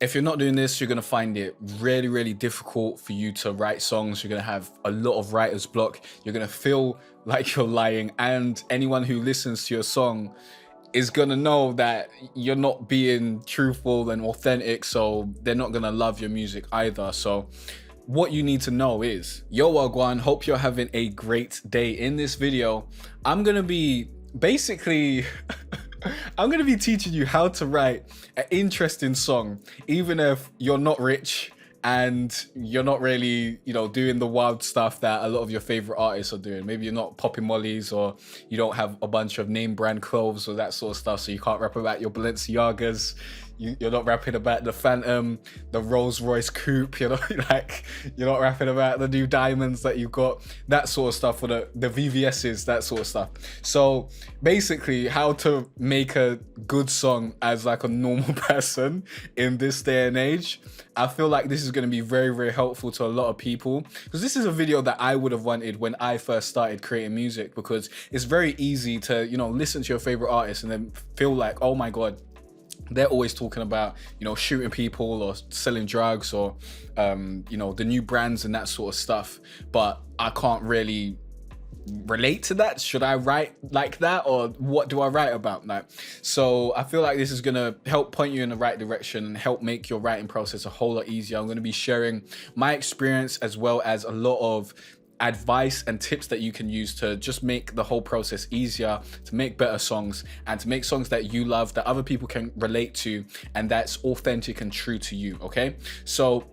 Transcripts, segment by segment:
If you're not doing this, you're going to find it really, really difficult for you to write songs. You're going to have a lot of writer's block. You're going to feel like you're lying. And anyone who listens to your song is going to know that you're not being truthful and authentic. So they're not going to love your music either. So what you need to know is, yo, Wagwan, hope you're having a great day. In this video, I'm going to be basically... I'm going to be teaching you how to write an interesting song, even if you're not rich and you're not really, doing the wild stuff that a lot of your favorite artists are doing. Maybe you're not popping mollies, or you don't have a bunch of name brand clothes or that sort of stuff, so you can't rap about your Balenciagas. You're not rapping about the Phantom, the Rolls Royce coupe, you're not rapping about the new diamonds that you've got, that sort of stuff, or the VVS's, that sort of stuff. So basically, how to make a good song as like a normal person in this day and age. I feel like this is going to be very, very helpful to a lot of people, because this is a video that I would have wanted when I first started creating music, because it's very easy to, listen to your favorite artist and then feel like, oh my God, they're always talking about, shooting people or selling drugs or, the new brands and that sort of stuff. But I can't really relate to that. Should I write like that, or what do I write about that? So I feel like this is going to help point you in the right direction and help make your writing process a whole lot easier. I'm going to be sharing my experience as well as a lot of advice and tips that you can use to just make the whole process easier, to make better songs, and to make songs that you love, that other people can relate to, and that's authentic and true to you. Okay, so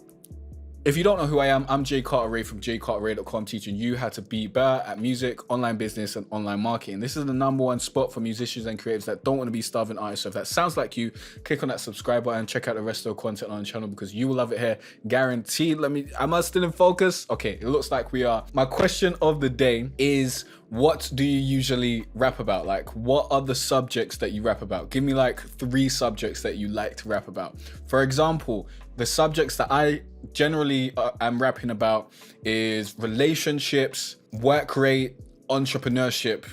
if you don't know who I am, I'm Jay Carteret from jaycarteret.com, teaching you how to be better at music, online business, and online marketing. This is the #1 spot for musicians and creators that don't want to be starving artists. So if that sounds like you, click on that subscribe button and check out the rest of the content on the channel, because you will love it here, guaranteed. Am I still in focus? Okay, it looks like we are. My question of the day is, what do you usually rap about? Like, what are the subjects that you rap about? Give me like 3 subjects that you like to rap about. For example, the subjects that I generally am rapping about is relationships, work rate, entrepreneurship.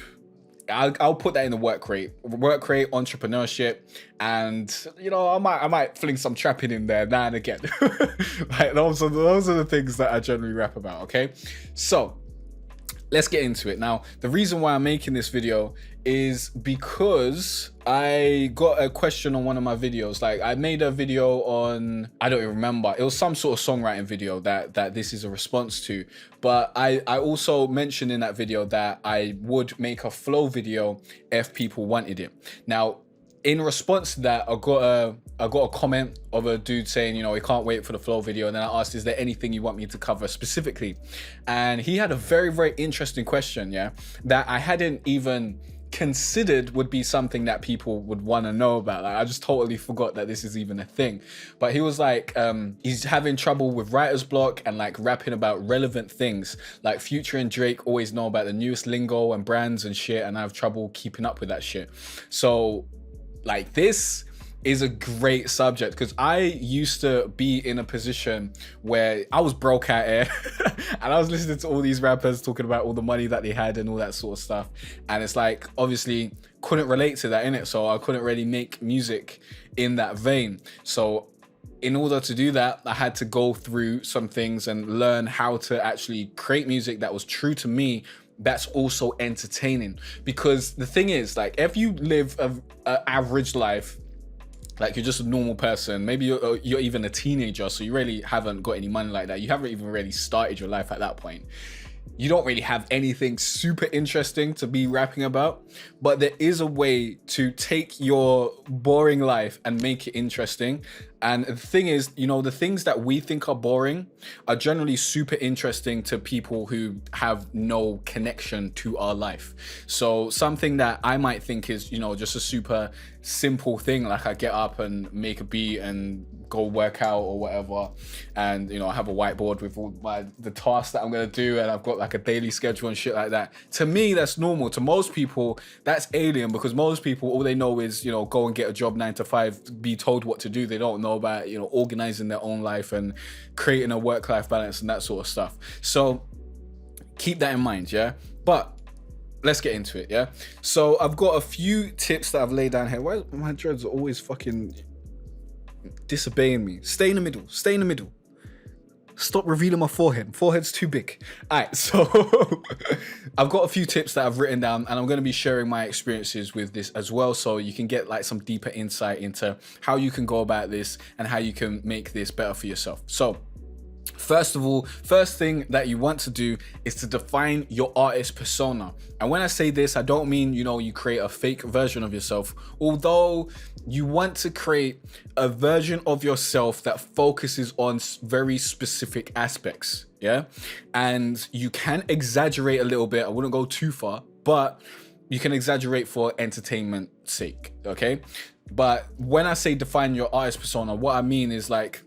I'll put that in the work rate, entrepreneurship, and I might fling some trapping in there now and again. Like those are the things that I generally rap about. Okay, so let's get into it. Now, the reason why I'm making this video is because I got a question on one of my videos. Like, I made a video on, I don't even remember, it was some sort of songwriting video that this is a response to. But I also mentioned in that video that I would make a flow video if people wanted it. Now, in response to that, I got a comment of a dude saying, he can't wait for the flow video. And then I asked, is there anything you want me to cover specifically? And he had a very, very interesting question, that I hadn't even considered would be something that people would want to know about. Like, I just totally forgot that this is even a thing. But he was like, he's having trouble with writer's block and like rapping about relevant things. Like Future and Drake always know about the newest lingo and brands and shit, and I have trouble keeping up with that shit. So like, this is a great subject, because I used to be in a position where I was broke out here and I was listening to all these rappers talking about all the money that they had and all that sort of stuff, and it's like, obviously couldn't relate to that, innit? So I couldn't really make music in that vein. So in order to do that, I had to go through some things and learn how to actually create music that was true to me, that's also entertaining. Because the thing is, like, if you live a average life, like you're just a normal person, maybe you're even a teenager, so you really haven't got any money like that, you haven't even really started your life at that point, you don't really have anything super interesting to be rapping about. But there is a way to take your boring life and make it interesting. And the thing is, the things that we think are boring are generally super interesting to people who have no connection to our life. So something that I might think is, just a super simple thing, like I get up and make a beat and go work out or whatever, and I have a whiteboard with all the tasks that I'm gonna do, and I've got like a daily schedule and shit like that. To me, that's normal. To most people, that's alien, because most people, all they know is go and get a job 9 to 5, be told what to do. They don't know about organizing their own life and creating a work-life balance and that sort of stuff. So keep that in mind, but let's get into it. So I've got a few tips that I've laid down here. Why my dreads are always fucking disobeying me. Stay in the middle. Stay in the middle. Stop revealing my forehead. Forehead's too big. All right, so I've got a few tips that I've written down, and I'm going to be sharing my experiences with this as well, so you can get like some deeper insight into how you can go about this and how you can make this better for yourself. So first of all, first thing that you want to do is to define your artist persona. And when I say this, I don't mean, you create a fake version of yourself, although you want to create a version of yourself that focuses on very specific aspects, yeah? And you can exaggerate a little bit. I wouldn't go too far, but you can exaggerate for entertainment's sake, okay? But when I say define your artist persona, what I mean is like,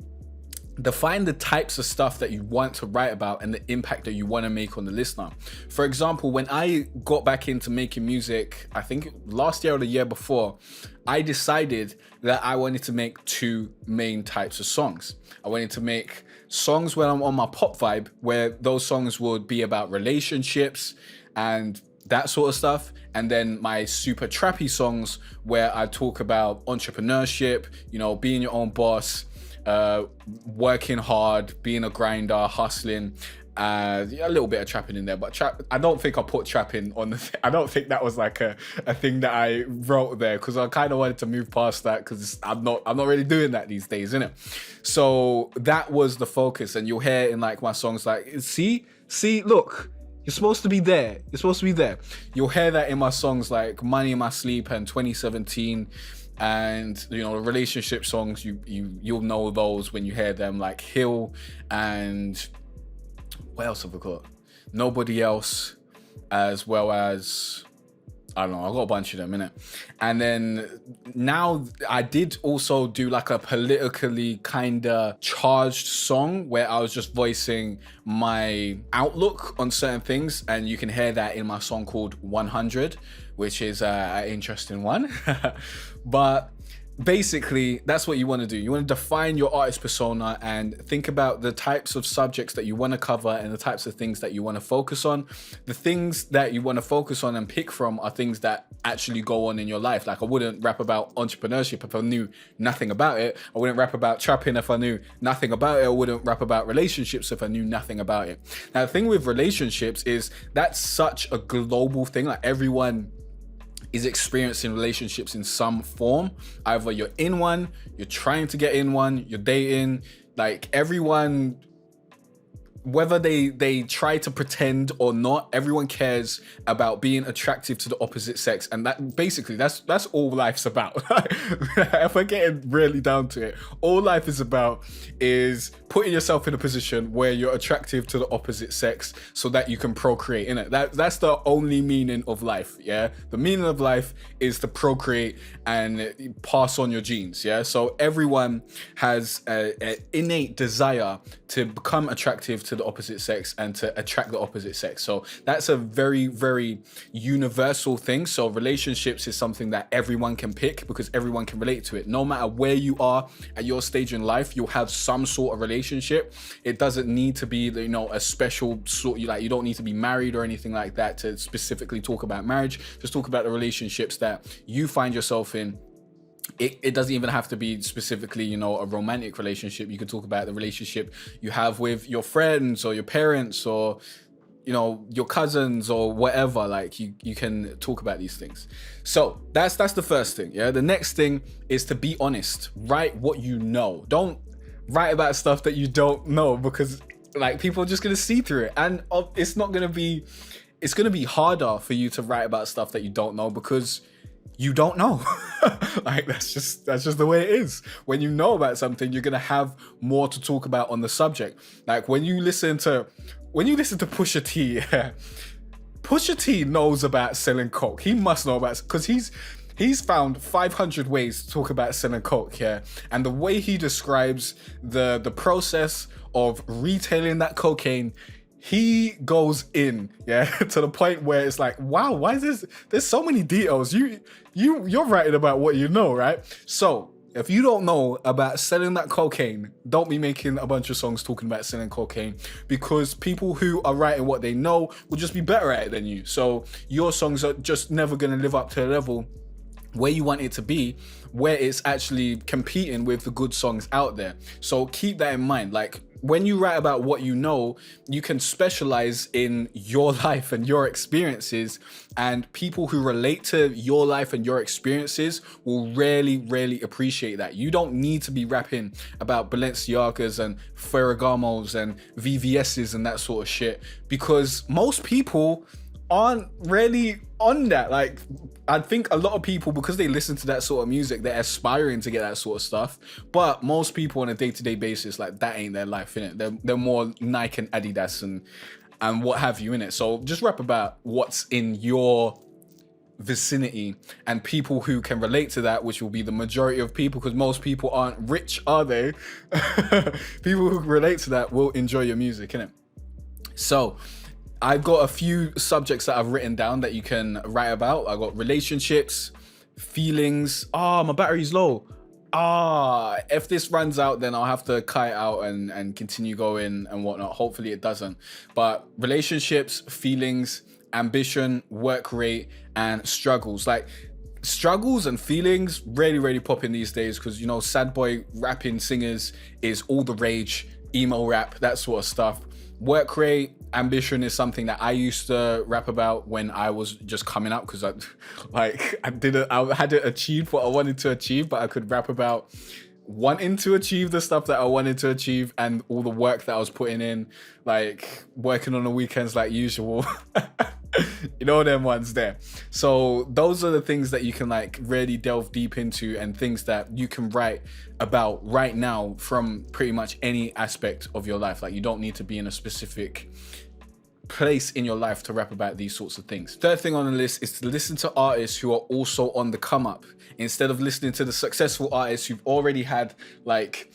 define the types of stuff that you want to write about and the impact that you want to make on the listener. For example, when I got back into making music, I think last year or the year before, I decided that I wanted to make two main types of songs. I wanted to make songs when I'm on my pop vibe, where those songs would be about relationships and that sort of stuff. And then my super trappy songs where I talk about entrepreneurship, being your own boss, working hard, being a grinder, hustling, a little bit of trapping in there, but I don't think I put trapping on the I don't think that was like a thing that I wrote there, because I kind of wanted to move past that, because I'm not really doing that these days, innit? So that was the focus, and you'll hear in like my songs like, see, look, you're supposed to be there. You're supposed to be there. You'll hear that in my songs like Money in My Sleep and 2017. And the relationship songs, you'll know those when you hear them, like Hill, and what else have I got? Nobody Else, as well as, I don't know, I got a bunch of them, innit? And then now I did also do like a politically kind of charged song where I was just voicing my outlook on certain things, and you can hear that in my song called 100, which is an interesting one. But basically, that's what you want to do. You want to define your artist persona and think about the types of subjects that you want to cover and the types of things that you want to focus on. The things that you want to focus on and pick from are things that actually go on in your life. Like, I wouldn't rap about entrepreneurship if I knew nothing about it. I wouldn't rap about trapping if I knew nothing about it. I wouldn't rap about relationships if I knew nothing about it. Now, the thing with relationships is that's such a global thing. Like, everyone is experiencing relationships in some form. Either you're in one, you're trying to get in one, you're dating. Like, everyone, whether they try to pretend or not, everyone cares about being attractive to the opposite sex, and that basically that's all life's about. If we're getting really down to it, all life is about is putting yourself in a position where you're attractive to the opposite sex so that you can procreate, innit? That's the only meaning of life, yeah? The meaning of life is to procreate and pass on your genes, yeah? So everyone has an innate desire to become attractive to the opposite sex and to attract the opposite sex. So that's a very, very universal thing. So relationships is something that everyone can pick because everyone can relate to it. No matter where you are at your stage in life, you'll have some sort of relationship. It doesn't need to be, a special sort. You don't need to be married or anything like that to specifically talk about marriage. Just talk about the relationships that you find yourself in. It doesn't even have to be specifically, a romantic relationship. You can talk about the relationship you have with your friends or your parents or, your cousins or whatever. Like, you can talk about these things. So that's the first thing. Yeah. The next thing is to be honest. Write what you know. Don't write about stuff that you don't know, because like, people are just going to see through it. And it's going to be harder for you to write about stuff that you don't know because you don't know. Like, that's just the way it is. When you know about something, you're gonna have more to talk about on the subject. Like, when you listen to Pusha T, yeah, Pusha T knows about selling coke. He must know about, because he's found 500 ways to talk about selling coke, yeah. And the way he describes the process of retailing that cocaine, he goes in, yeah, to the point where it's like, wow, why is this? There's so many details. You're writing about what you know, right? So if you don't know about selling that cocaine, don't be making a bunch of songs talking about selling cocaine, because people who are writing what they know will just be better at it than you. So your songs are just never going to live up to the level where you want it to be, where it's actually competing with the good songs out there. So keep that in mind. Like, when you write about what you know, you can specialize in your life and your experiences, and people who relate to your life and your experiences will really appreciate that. You don't need to be rapping about Balenciagas and Ferragamos and VVS's and that sort of shit, because most people aren't really on that. Like, I think a lot of people, because they listen to that sort of music, they're aspiring to get that sort of stuff, but most people on a day-to-day basis, like, that ain't their life, innit? They're more Nike and Adidas and what have you, innit? So just rap about what's in your vicinity and people who can relate to that, which will be the majority of people, because most people aren't rich, are they? People who relate to that will enjoy your music, innit? So I've got a few subjects that I've written down that you can write about. I got relationships, feelings. My battery's low. If this runs out, then I'll have to cut it out and continue going and whatnot. Hopefully it doesn't. But relationships, feelings, ambition, work rate, and struggles. Like, struggles and feelings really popping these days, because, you know, sad boy rapping singers is all the rage, emo rap, that sort of stuff. Work rate, ambition is something that I used to rap about when I was just coming up, because I hadn't achieved what I wanted to achieve, but I could rap about wanting to achieve the stuff that I wanted to achieve and all the work that I was putting in, like working on the weekends like usual. You know, them ones there. So those are the things that you can like really delve deep into, and things that you can write about right now from pretty much any aspect of your life. Like, you don't need to be in a specific place in your life to rap about these sorts of things. Third thing on the list is to listen to artists who are also on the come up, instead of listening to the successful artists who've already had like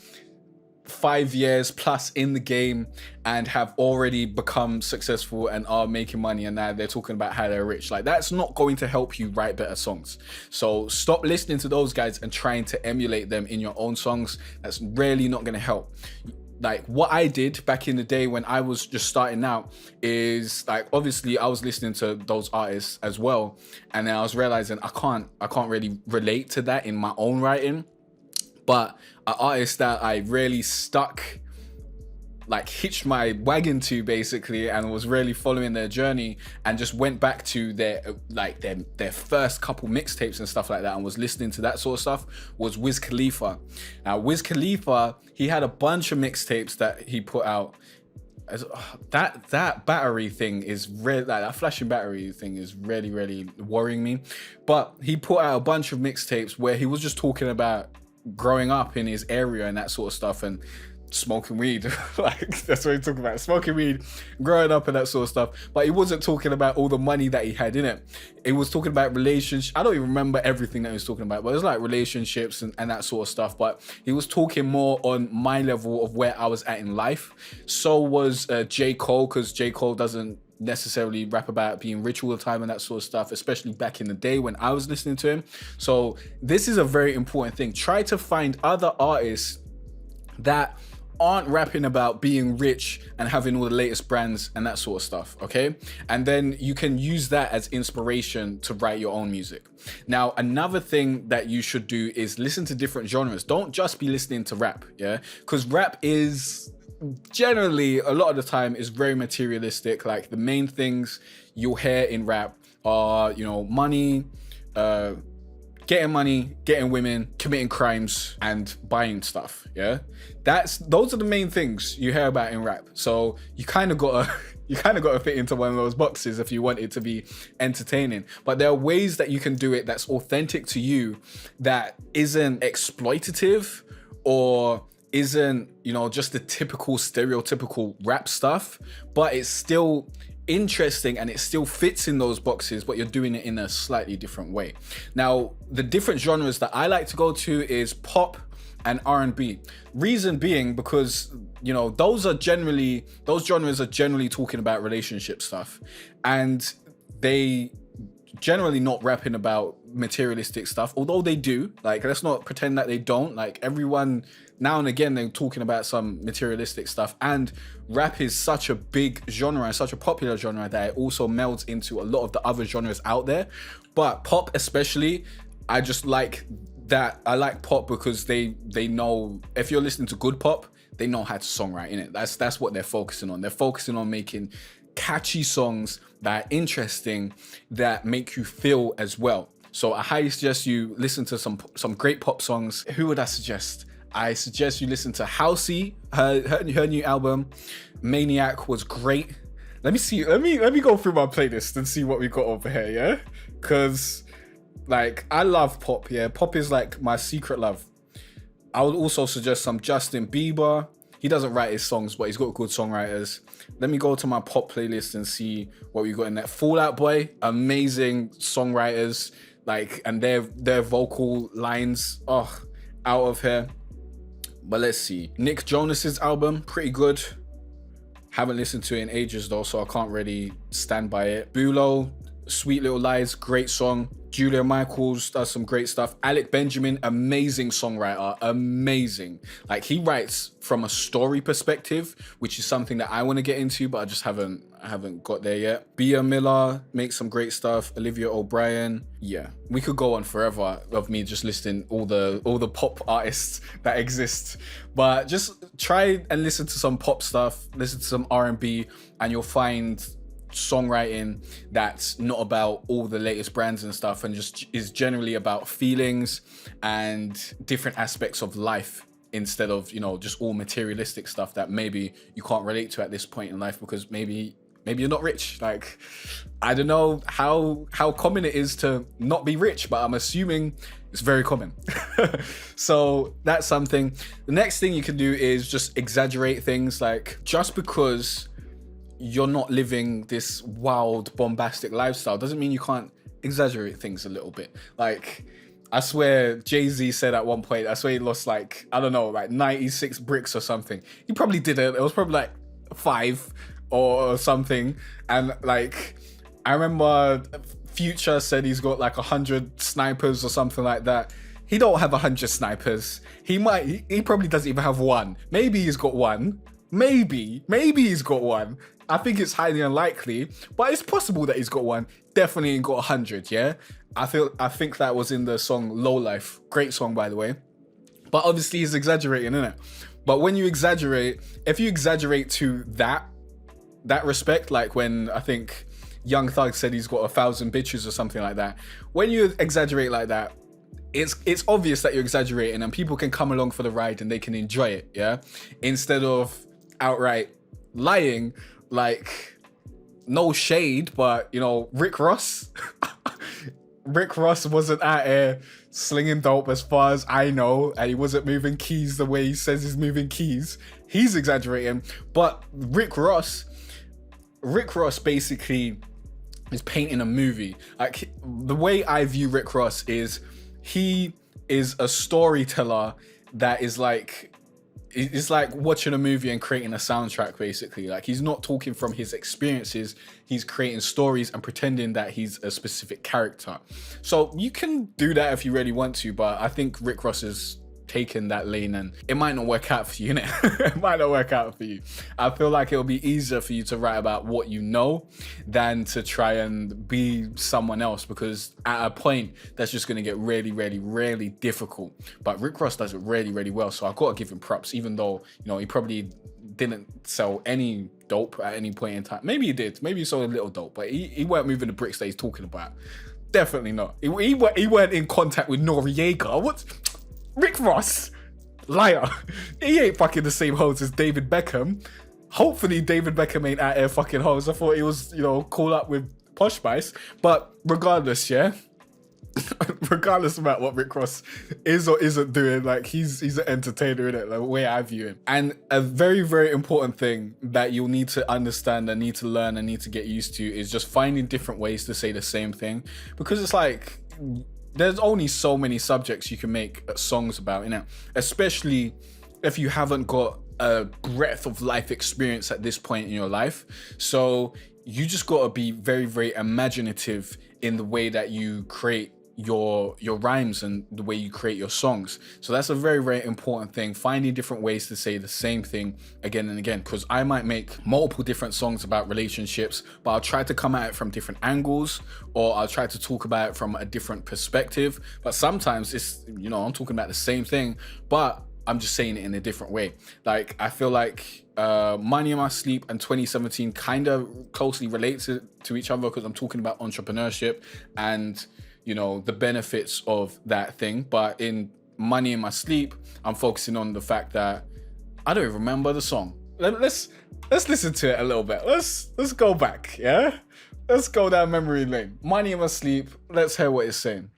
5 years plus in the game and have already become successful and are making money, and now they're talking about how they're rich. Like, that's not going to help you write better songs. So stop listening to those guys and trying to emulate them in your own songs. That's really not going to help. Like, what I did back in the day when I was just starting out is, like, obviously I was listening to those artists as well, and then I was realizing I can't really relate to that in my own writing. But an artist that I really hitched my wagon to, basically, and was really following their journey, and just went back to their first couple mixtapes and stuff like that, and was listening to that sort of stuff, was Wiz Khalifa. Now, Wiz Khalifa, he had a bunch of mixtapes that he put out. That battery thing is really, like, that flashing battery thing is really worrying me. But he put out a bunch of mixtapes where he was just talking about growing up in his area and that sort of stuff, and smoking weed. Like, that's what he talking about, smoking weed, growing up and that sort of stuff. But he wasn't talking about all the money that he had in it. He was talking about relationships. I don't even remember everything that he was talking about, but it was like relationships and that sort of stuff. But he was talking more on my level of where I was at in life. So was J. Cole, because J. Cole doesn't necessarily rap about being rich all the time and that sort of stuff, especially back in the day when I was listening to him. So this is a very important thing. Try to find other artists that aren't rapping about being rich and having all the latest brands and that sort of stuff, okay? And then you can use that as inspiration to write your own music. Now, another thing that you should do is listen to different genres. Don't just be listening to rap, yeah? Because rap is generally, a lot of the time, is very materialistic. Like, the main things you'll hear in rap are, you know, money, getting money, getting women, committing crimes, and buying stuff, yeah? Those are the main things you hear about in rap. So you kind of gotta fit into one of those boxes if you want it to be entertaining. But there are ways that you can do it that's authentic to you, that isn't exploitative or isn't, you know, just the typical stereotypical rap stuff, but it's still interesting and it still fits in those boxes, but you're doing it in a slightly different way. Now, the different genres that I like to go to is pop and R&B. Reason being, because, you know, those genres are generally talking about relationship stuff, and they generally not rapping about materialistic stuff, although they do. Like, let's not pretend that they don't. Like, everyone now and again, they're talking about some materialistic stuff, and rap is such a big genre and such a popular genre that it also melds into a lot of the other genres out there. But pop especially, I just like that. I like pop because they know, if you're listening to good pop, they know how to songwrite in it. That's what they're focusing on. They're focusing on making catchy songs that are interesting, that make you feel as well. So I highly suggest you listen to some great pop songs. Who would I suggest? I suggest you listen to Halsey. Her new album, Maniac, was great. Let me see. Let me go through my playlist and see what we got over here. Yeah, because like I love pop. Yeah, pop is like my secret love. I would also suggest some Justin Bieber. He doesn't write his songs, but he's got good songwriters. Let me go to my pop playlist and see what we got in there. Fall Out Boy, amazing songwriters, like, and their vocal lines, out of here. But let's see. Nick Jonas's album, pretty good. Haven't listened to it in ages though, so I can't really stand by it. Bulo, Sweet Little Lies, great song. Julia Michaels does some great stuff. Alec Benjamin, amazing songwriter, amazing. Like, he writes from a story perspective, which is something that I want to get into, but I just haven't got there yet. Bia Miller makes some great stuff. Olivia O'Brien. Yeah, we could go on forever of me just listing all the pop artists that exist, but just try and listen to some pop stuff, listen to some R&B, and you'll find songwriting that's not about all the latest brands and stuff, and just is generally about feelings and different aspects of life, instead of, you know, just all materialistic stuff that maybe you can't relate to at this point in life because maybe you're not rich. Like, I don't know how common it is to not be rich, but I'm assuming it's very common. So that's something. The next thing you can do is just exaggerate things. Like, just because you're not living this wild, bombastic lifestyle doesn't mean you can't exaggerate things a little bit. Like, I swear Jay-Z said at one point, I swear he lost like, I don't know, like 96 bricks or something. He probably didn't. It was probably like 5 or something. And like, I remember Future said he's got like 100 snipers or something like that. He don't have 100 snipers. He probably doesn't even have one. Maybe he's got one. Maybe he's got one. I think it's highly unlikely, but it's possible that he's got one. Definitely ain't got 100, yeah? I think that was in the song Low Life. Great song, by the way. But obviously he's exaggerating, innit? But when you exaggerate, if you exaggerate to that respect, like when I think Young Thug said he's got 1,000 bitches or something like that, when you exaggerate like that, it's obvious that you're exaggerating, and people can come along for the ride and they can enjoy it, yeah? Instead of outright lying. Like, no shade, but, you know, Rick Ross wasn't out here slinging dope as far as I know, and he wasn't moving keys the way he says he's moving keys. He's exaggerating. But Rick Ross basically is painting a movie. Like, the way I view Rick Ross is he is a storyteller that is like, it's like watching a movie and creating a soundtrack, basically. Like, he's not talking from his experiences, he's creating stories and pretending that he's a specific character. So you can do that if you really want to, but I think Rick Ross is taken that lane and it might not work out for you, innit? It might not work out for you. I feel like it'll be easier for you to write about what you know than to try and be someone else, because at a point that's just going to get really, really, really difficult. But Rick Ross does it really, really well, so I've got to give him props, even though, you know, he probably didn't sell any dope at any point in time. Maybe he did, maybe he sold a little dope, but he weren't moving the bricks that he's talking about. Definitely not. He weren't in contact with Noriega. What? Rick Ross, liar. He ain't fucking the same hoes as David Beckham. Hopefully David Beckham ain't out here fucking hoes. I thought he was, you know, called up with Posh Spice. But regardless, yeah, regardless about what Rick Ross is or isn't doing, like, he's an entertainer, innit? Like, the way I view him. And a very, very important thing that you'll need to understand and need to learn and need to get used to is just finding different ways to say the same thing. Because it's like, there's only so many subjects you can make songs about, you know, especially if you haven't got a breadth of life experience at this point in your life. So you just got to be very, very imaginative in the way that you create your rhymes and the way you create your songs. So that's a very, very important thing, finding different ways to say the same thing again and again, because I might make multiple different songs about relationships, but I'll try to come at it from different angles, or I'll try to talk about it from a different perspective. But sometimes it's, I'm talking about the same thing, but I'm just saying it in a different way. Like, I feel like Money in My Sleep and 2017 kind of closely relate to each other, because I'm talking about entrepreneurship and the benefits of that thing. But in Money in My Sleep, I'm focusing on the fact that I don't even remember the song. Let's listen to it a little bit. Let's go back, yeah? Let's go down memory lane. Money in My Sleep, let's hear what it's saying.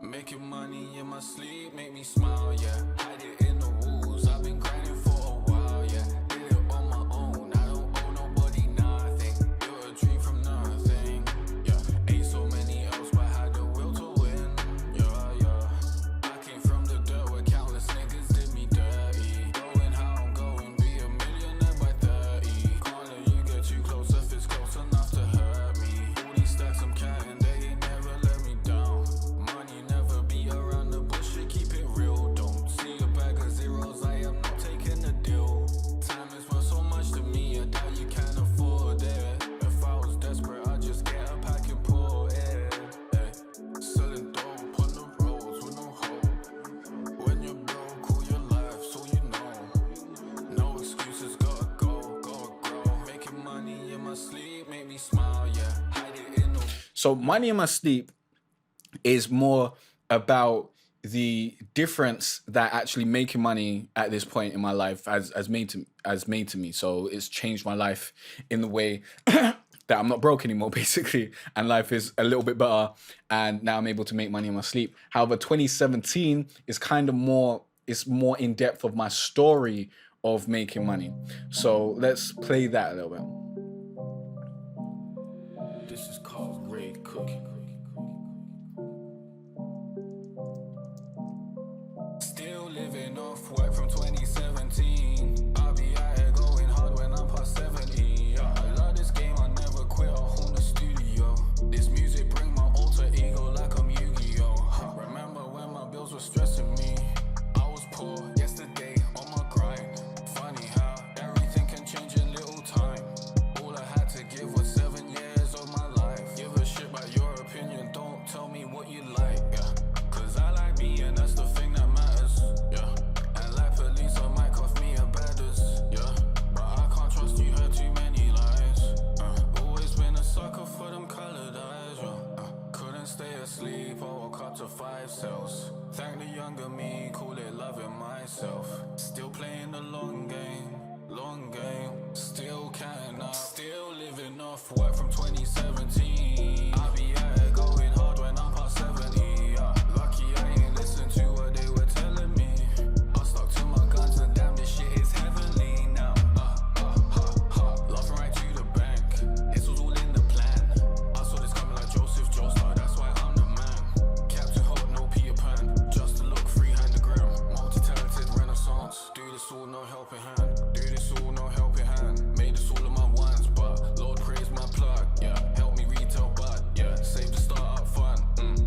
Making money in my sleep, make me smile, yeah. Hide it in the walls, I've been grinding for a while, yeah. Did it on my own, I don't owe nobody nothing. Built a dream from nothing, yeah. Ain't so many else, but had the will to win, yeah. I came from the dirt where countless niggas did me dirty. Going how I'm going, be a millionaire by 30. Can't let you get too close if it's close enough to hurt me. All these stacks I'm counting, they ain't never let me down. Money never be around the bush, keep it real. Don't see a bag of zeros, I am not taking the deal. Time is worth so much to me, I doubt you can afford it. If I was desperate, I'd just get a pack and pour it. Selling dope on the roads with no hope. When you're broke, call your life so you know. No excuses, gotta go, gotta grow. Making money in my sleep, make me smile, yeah. Hide it in the... So Money in My Sleep is more about the difference that actually making money at this point in my life has made to me. So it's changed my life in the way that I'm not broke anymore, basically, and life is a little bit better, and now I'm able to make money in my sleep. However, 2017 is kind of more in depth of my story of making money. So let's play that a little bit. This is called Great Cooking. Still living off work from 2017. I'll be out here going hard when I'm past 70. I love this game, I never quit, I'll own the studio. This music bring my alter ego like I'm Yu-Gi-Oh! Remember when my bills were stressing me? I was poor yesterday on my grind. Funny how everything can change in little time. All I had to give was 7 years of my life. Give a shit about your opinion, don't tell me what you like, yeah. Cause I like me and that's the thing that matters, yeah. And like police, I might cost me a badders, yeah. But I can't trust you, heard too many lies. Always been a sucker for them colored eyes, yeah. Couldn't stay asleep, I woke up to 5 cells. Thank the younger me, call it loving myself. Still playing the long game, still counting up, still living off work from 2017. I'll be out here going hard when I'm past 70, yeah. Lucky I ain't listened to what they were telling me. I stuck to my guns and damn, this shit is heavenly now. Laughing right to the bank, this was all in the plan. I saw this coming like Joseph Joestar, that's why I'm the man. Captain Hook, no Peter Pan, just to look freehand the gram. Multi-talented renaissance, do this all no helping hand. Do this all no helping hand. Made this all of my ones, but Lord praise my plug, yeah. Help me retail, but yeah. Save the startup fund,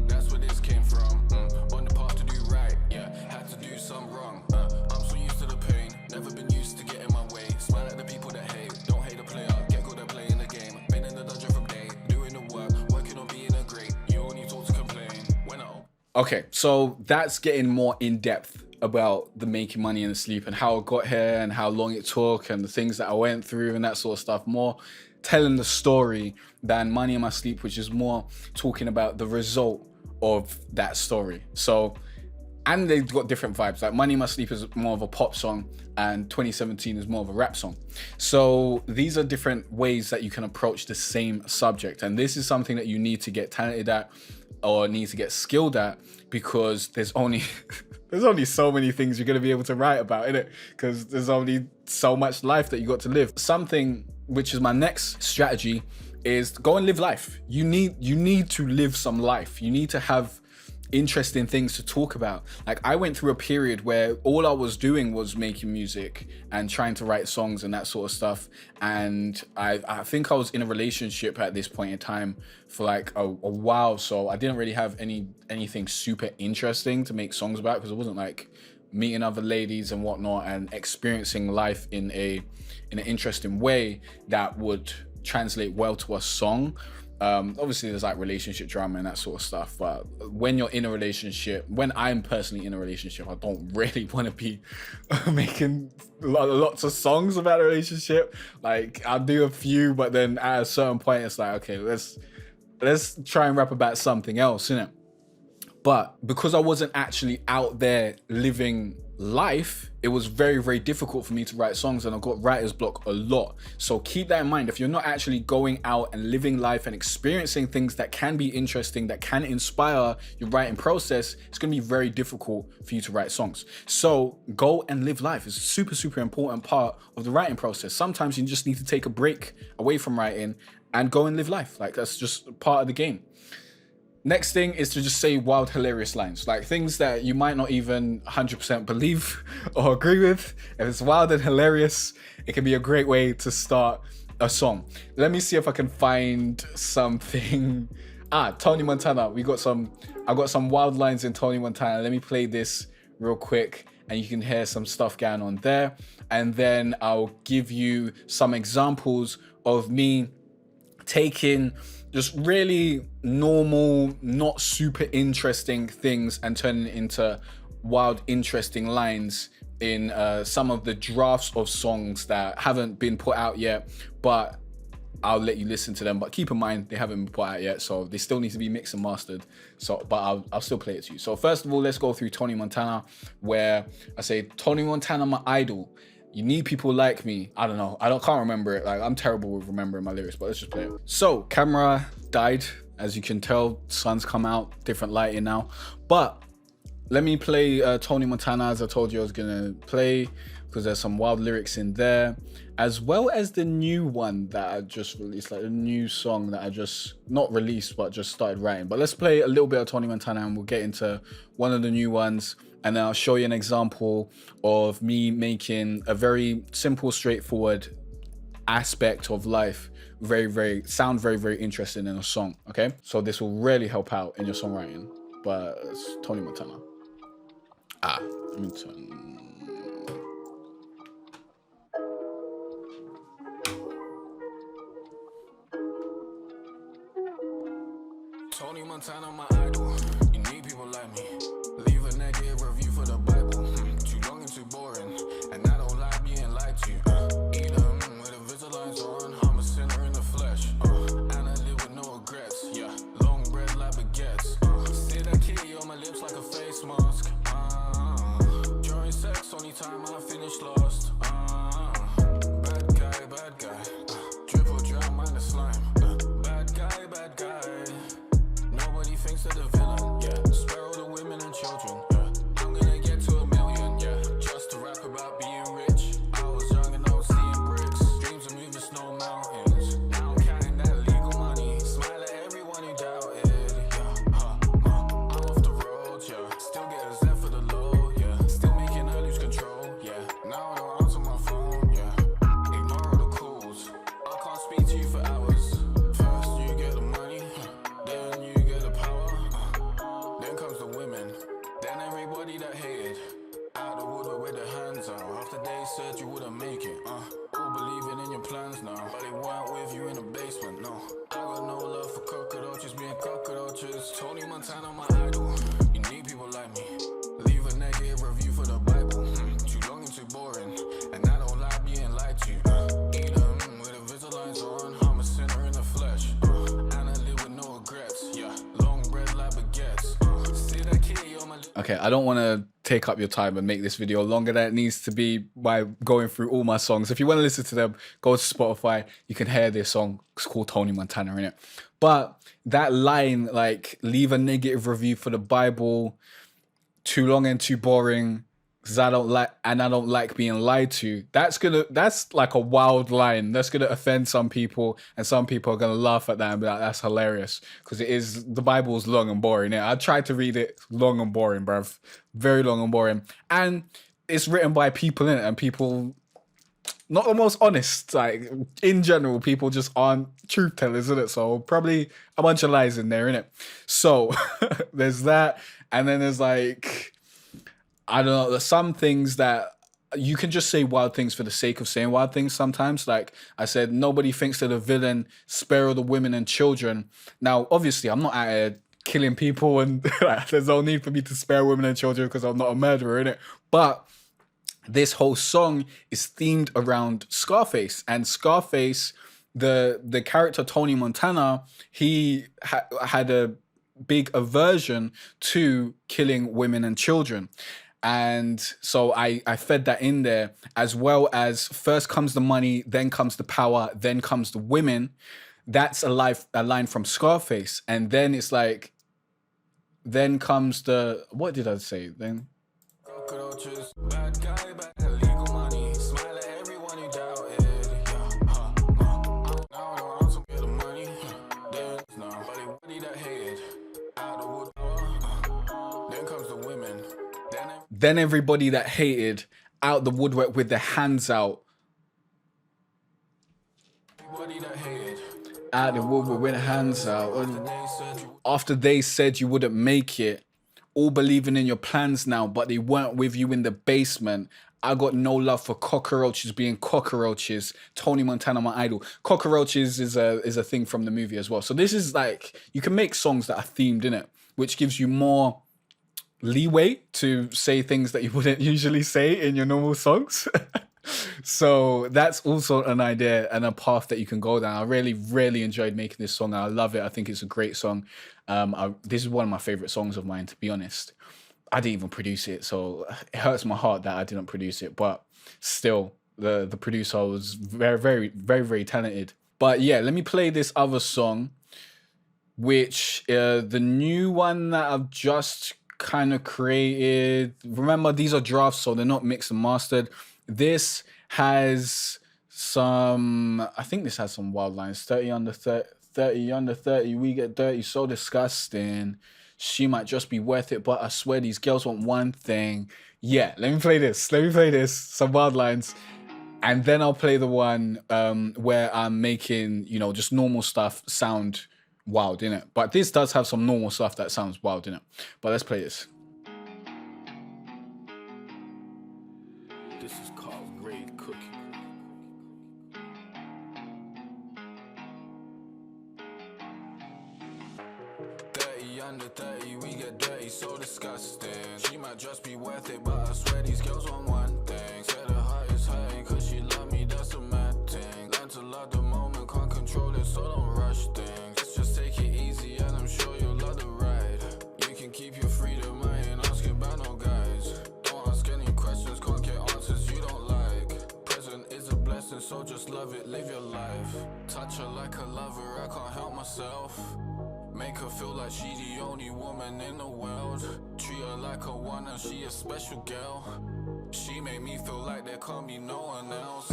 that's where this came from. On the path to do right, yeah. Had to do some wrong. I'm so used to the pain, never been used to getting my way. Smile at the people that hate, don't hate the player. Get good at playing the game. Been in the dungeon from day, doing the work, working on being a great. You only talk to complain when I... Okay, so that's getting more in depth about the making money in the sleep and how I got here and how long it took and the things that I went through and that sort of stuff. More telling the story than Money in My Sleep, which is more talking about the result of that story. So, and they've got different vibes. Like Money in My Sleep is more of a pop song and 2017 is more of a rap song. So these are different ways that you can approach the same subject. And this is something that you need to get talented at or need to get skilled at, because there's only there's only so many things you're going to be able to write about, innit? Because there's only so much life that you got to live. Something which is my next strategy is go and live life. You need to live some life. You need to have interesting things to talk about. Like, I went through a period where all I was doing was making music and trying to write songs and that sort of stuff. And I think I was in a relationship at this point in time for like a while, so I didn't really have anything super interesting to make songs about, because it wasn't like meeting other ladies and whatnot and experiencing life in an interesting way that would translate well to a song. Obviously there's like relationship drama and that sort of stuff, but when you're in a relationship, when I'm personally in a relationship, I don't really want to be making lots of songs about a relationship. Like, I'll do a few, but then at a certain point it's like, okay, let's try and rap about something else, innit? But because I wasn't actually out there living life, it was very, very difficult for me to write songs, and I got writer's block a lot. So keep that in mind. If you're not actually going out and living life and experiencing things that can be interesting, that can inspire your writing process, it's going to be very difficult for you to write songs. So go and live life. It's a super, super important part of the writing process. Sometimes you just need to take a break away from writing and go and live life. Like, that's just part of the game. Next thing is to just say wild, hilarious lines, like things that you might not even 100% believe or agree with. If it's wild and hilarious, it can be a great way to start a song. Let me see if I can find something. Tony Montana. I got some wild lines in Tony Montana. Let me play this real quick and you can hear some stuff going on there. And then I'll give you some examples of me taking just really normal, not super interesting things and turning it into wild, interesting lines in some of the drafts of songs that haven't been put out yet, but I'll let you listen to them. But keep in mind, they haven't been put out yet, so they still need to be mixed and mastered. So, but I'll still play it to you. So first of all, let's go through Tony Montana, where I say, Tony Montana, my idol. You need people like me. I don't know. Can't remember it. Like, I'm terrible with remembering my lyrics, but let's just play it. So, camera died. As you can tell, sun's come out, different lighting now. But let me play Tony Montana, as I told you I was gonna play, because there's some wild lyrics in there, as well as the new one that I just released, like a new song that I just, not released, but just started writing. But let's play a little bit of Tony Montana and we'll get into one of the new ones. And then I'll show you an example of me making a very simple, straightforward aspect of life sound very, very interesting in a song, okay? So this will really help out in your songwriting. But it's Tony Montana. Let me turn. Tony Montana, my idol. You need people like me. Leave a negative review for the Bible. Too long and too boring. And I don't like being lied to. Eat them with the Visalines on. I'm a sinner in the flesh. And I live with no regrets. Yeah, long bread like baguettes. See that kitty on my lips like a face mask. During sex, only time I finish lost. Bad guy. Drip or drown, mind the slime. Bad guy. Nobody thinks of the villain, yeah. Spare all the women and children, yeah. I'm gonna get to 1 million, yeah. Just to rap about being rich. I was young and I was seeing bricks. Dreams of moving snow mountains. Now I'm counting that legal money. Smile at everyone who doubted, yeah. I'm off the road, yeah. Still get a zen for the low, yeah. Still making her lose control, yeah. Now I don't answer my phone, yeah. Ignore all the calls. I can't speak to you for hours. First you get the money, then you get the power, then comes the women, then everybody that hated. Out the woodwork with their hands out. After they said you wouldn't make it, all believing in your plans now. But they weren't with you in the basement, no. I got no love for cockroaches, being cockroaches. Tony Montana, my idol. You need people like me. Leave a negative review for the Bible. Too long and too boring. And I don't like being lied to. Eat them with the Visalines on. I'm a sinner in the flesh. And I live with no regrets. Yeah, long bread like baguettes. See that kitty on my lips. Okay, I don't want to take up your time and make this video longer than it needs to be by going through all my songs. If you want to listen to them, go to Spotify. You can hear this song. It's called Tony Montana, innit? But that line, like, leave a negative review for the Bible, too long and too boring, because I don't like being lied to. That's like a wild line. That's gonna offend some people, and some people are gonna laugh at that and be like, that's hilarious. Because the Bible's long and boring. Yeah, I tried to read it, long and boring, bruv. Very long and boring. And it's written by people in it, and people not the most honest. Like in general, people just aren't truth tellers, isn't it? So probably a bunch of lies in there, innit? So there's that, and then there's like, I don't know, there's some things that you can just say wild things for the sake of saying wild things sometimes. Like I said, nobody thinks that the villain, spare all the women and children. Now, obviously, I'm not out here killing people, and like, there's no need for me to spare women and children because I'm not a murderer, innit? But this whole song is themed around Scarface, and Scarface, the character Tony Montana, he had a big aversion to killing women and children. And so I fed that in there, as well as first comes the money, then comes the power, then comes the women. That's a line from Scarface. And then it's like, then comes what did I say? Then Cockroaches, bad guy, bad illegal money. Smile at everyone who doubted. Now I want to get the money. There's nobody that hated. Out of wood, then comes the women. Then everybody that hated out the woodwork with their hands out. Everybody that hated. Out the woodwork with their hands out. After they said you wouldn't make it, all believing in your plans now, but they weren't with you in the basement. I got no love for cockroaches being cockroaches. Tony Montana, my idol. Cockroaches is a thing from the movie as well. So this is like, you can make songs that are themed in it, which gives you more leeway to say things that you wouldn't usually say in your normal songs. So that's also an idea and a path that you can go down. I really enjoyed making this song. I love it. I think it's a great song. This is one of my favorite songs of mine, to be honest. I didn't even produce it, so it hurts my heart that I didn't produce it, but still, the producer was very talented. But yeah, let me play this other song, which the new one that I've just kind of created. Remember, these are drafts, so they're not mixed and mastered. This has some, I think this has some wild lines. 30 under 30, we get dirty, so disgusting. She might just be worth it, but I swear these girls want one thing. Yeah, let me play this. Some wild lines. And then I'll play the one where I'm making, just normal stuff sound wild, innit? But this does have some normal stuff that sounds wild, innit? But let's play this. This is called Grade Cookie. Under 30, we get dirty, so disgusting. She might just be worth it, but I swear these girls want one thing. Said her heart is hurting, cause she love me, that's a mad thing. Learn to love the moment, can't control it, so don't rush things. Let's just take it easy, and I'm sure you'll love the ride. You can keep your freedom, I ain't asking about no guys. Don't ask any questions, can't get answers you don't like. Present is a blessing, so just love it, live your life. Touch her like a lover, I can't help myself. Make her feel like she the only woman in the world. Treat her like a one and she a special girl. She made me feel like there can't be no one else.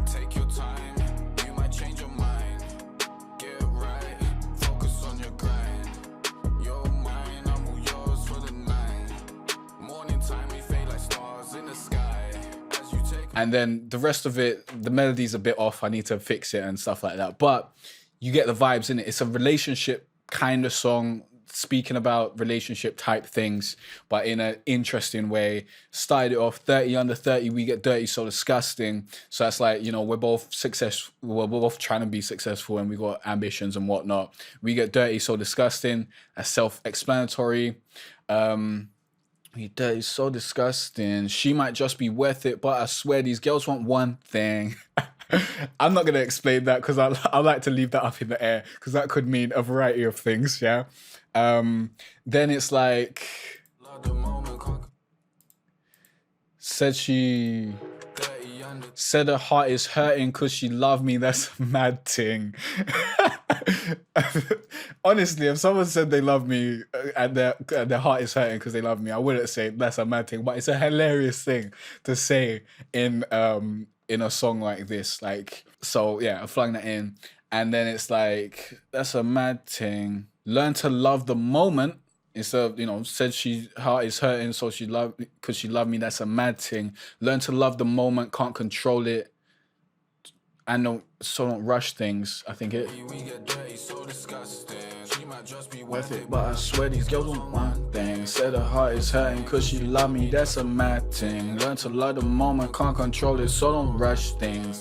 Take your time, you might change your mind. Get right, focus on your grind. You're mine, I'm all yours for the night. Morning time, we fade like stars in the sky. As you take. And then the rest of it, the melody's a bit off. I need to fix it and stuff like that. But you get the vibes in it. It's a relationship kind of song, speaking about relationship type things, but in an interesting way. Started it off 30 under 30, we get dirty, so disgusting. So that's like, we're both successful. We're both trying to be successful and we got ambitions and whatnot. We get dirty, so disgusting. That's self-explanatory. We dirty, so disgusting. She might just be worth it, but I swear these girls want one thing. I'm not going to explain that because I like to leave that up in the air because that could mean a variety of things, yeah? Then it's like, said her heart is hurting because she loved me, that's a mad thing. Honestly, if someone said they love me and their heart is hurting because they love me, I wouldn't say that's a mad thing, but it's a hilarious thing to say in a song like this. Like, so yeah, I flung that in, and then it's like, that's a mad thing. Learn to love the moment instead of, said she heart is hurting, so she loved because she loved me. That's a mad thing. Learn to love the moment, can't control it. And don't rush things. I think it. We get dirty, so disgusting. She might just be Worth it, but I swear these girls want one thing. Said her heart is hurting cause she love me, that's a mad thing. Learn to love the moment, can't control it, so don't rush things.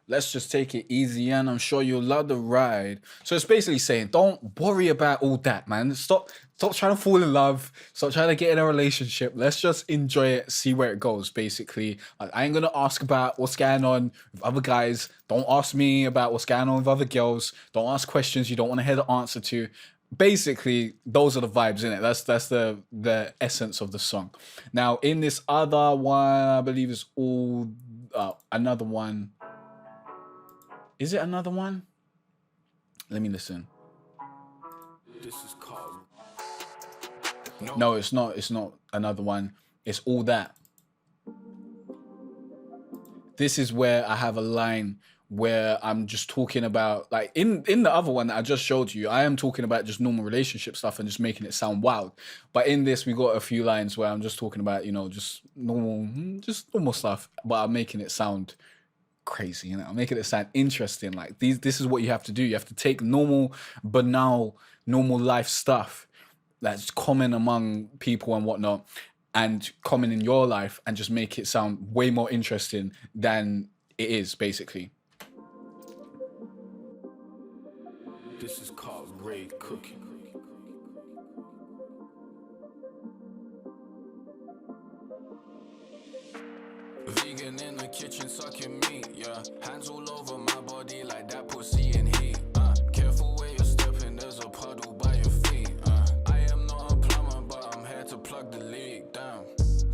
Let's just take it easy and I'm sure you'll love the ride. So it's basically saying, don't worry about all that, man. Stop trying to fall in love. Stop trying to get in a relationship. Let's just enjoy it, see where it goes, basically. Like, I ain't gonna ask about what's going on with other guys. Don't ask me about what's going on with other girls. Don't ask questions you don't want to hear the answer to. Basically, those are the vibes in it. That's the essence of the song. Now, in this other one, I believe it's all another one. Is it another one? Let me listen. This is called. No, it's not. It's not another one. It's all that. This is where I have a line where I'm just talking about, like, in the other one that I just showed you, I am talking about just normal relationship stuff and just making it sound wild. But in this, we got a few lines where I'm just talking about, just normal stuff, but I'm making it sound crazy, I'm making it sound interesting. Like, this is what you have to do. You have to take normal, banal, normal life stuff that's common among people and whatnot, and common in your life, and just make it sound way more interesting than it is, basically. This is called great cooking. Vegan in the kitchen, sucking meat, yeah. Hands all over my body like that pussy in heat. Careful where you're stepping, there's a puddle by your feet. I am not a plumber, but I'm here to plug the leak. Damn.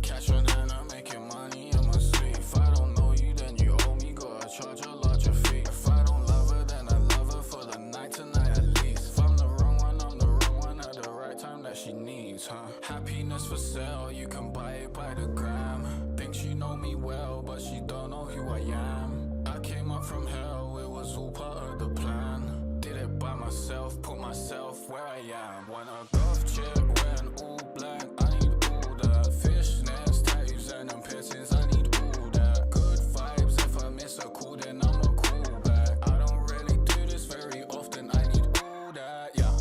Cash on hand, I'm making money in my sleep. If I don't know you, then you owe me, gotta charge a larger fee. If I don't love her, then I love her for the night tonight at least. If I'm the wrong one, I'm the wrong one at the right time that she needs, Happiness for sale, you can buy it by the gram. She know me well, but she don't know who I am. I came up from hell, it was all part of the plan. Did it by myself, put myself where I am. Want a goth chick wearing all black, I need all that. Fishnets, tattoos and them piercings, I need all that. Good vibes, if I miss a call, then I'm a call back. I don't really do this very often, I need all that, yeah.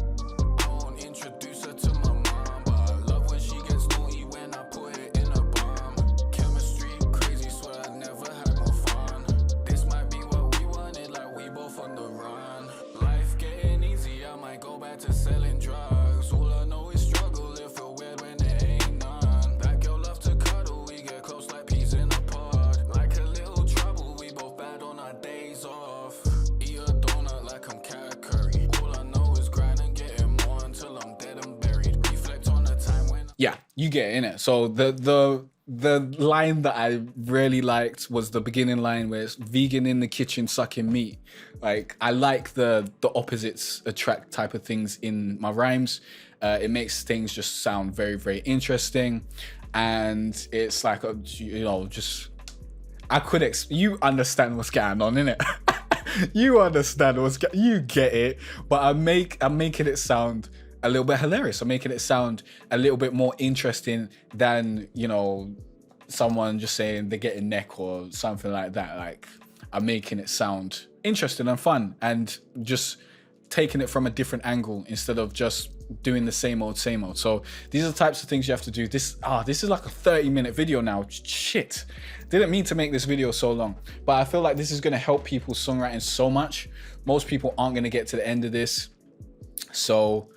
I won't introduce her to my mom, but I love when she gets naughty when I put it in a bomb. To selling drugs, all I know is struggle. It feel weird when there ain't none. That girl love to cuddle, we get close like peas in a pod. Like a little trouble, we both bad on our days off. Eat a donut like I'm cat curry. All I know is grind and getting more until I'm dead and buried. Reflect on the time when. Yeah, you get it, innit? So the line that I really liked was the beginning line where it's vegan in the kitchen sucking meat. Like, I like the opposites attract type of things in my rhymes. It makes things just sound very, very interesting. And it's like, just, I could, you understand what's going on, innit? You understand you get it. But I'm making it sound a little bit hilarious. I'm making it sound a little bit more interesting than, someone just saying they're getting neck or something like that. Like, I'm making it sound interesting and fun and just taking it from a different angle instead of just doing the same old. So these are the types of things you have to do. This is like a 30-minute video now. Shit. Didn't mean to make this video so long, but I feel like this is going to help people's songwriting so much. Most people aren't going to get to the end of this. So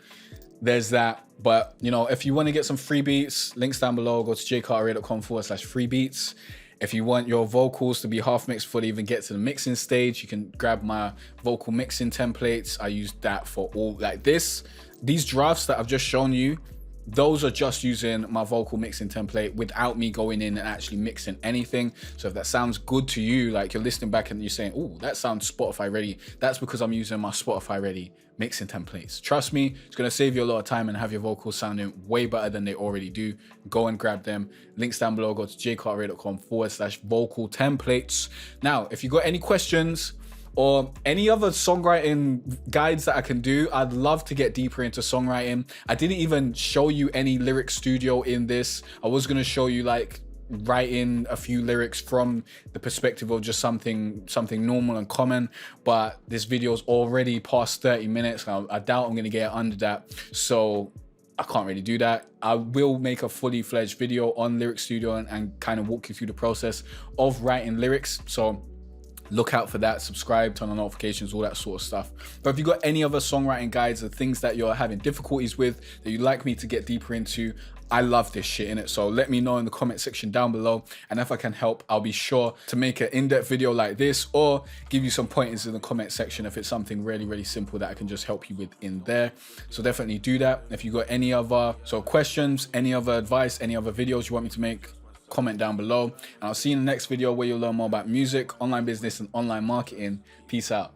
there's that. But, if you want to get some free beats, links down below, go to jcartray.com/free beats. If you want your vocals to be half mixed before they even get to the mixing stage, you can grab my vocal mixing templates. I use that for all, like these drafts that I've just shown you. those are just using my vocal mixing template without me going in and actually mixing anything. So if that sounds good to you, like you're listening back and you're saying, oh, that sounds Spotify ready, that's because I'm using my Spotify ready mixing templates. Trust me, it's going to save you a lot of time and have your vocals sounding way better than they already do. Go and grab them. Links down below. Go to jcartray.com/vocal templates. Now, if you got any questions or any other songwriting guides that I can do, I'd love to get deeper into songwriting. I didn't even show you any lyric studio in this. I was going to show you like writing a few lyrics from the perspective of just something normal and common, but this video is already past 30 minutes. I doubt I'm going to get under that, so I can't really do that. I will make a fully fledged video on lyric studio and kind of walk you through the process of writing lyrics, so look out for that. Subscribe, turn on notifications, all that sort of stuff. But if you got any other songwriting guides or things that you're having difficulties with that you'd like me to get deeper into, I love this shit in it. So let me know in the comment section down below, and if I can help, I'll be sure to make an in-depth video like this or give you some pointers in the comment section if it's something really simple that I can just help you with in there. So definitely do that. If you got any other questions, any other advice, any other videos you want me to make, comment down below, and I'll see you in the next video where you'll learn more about music, online business, and online marketing. Peace out.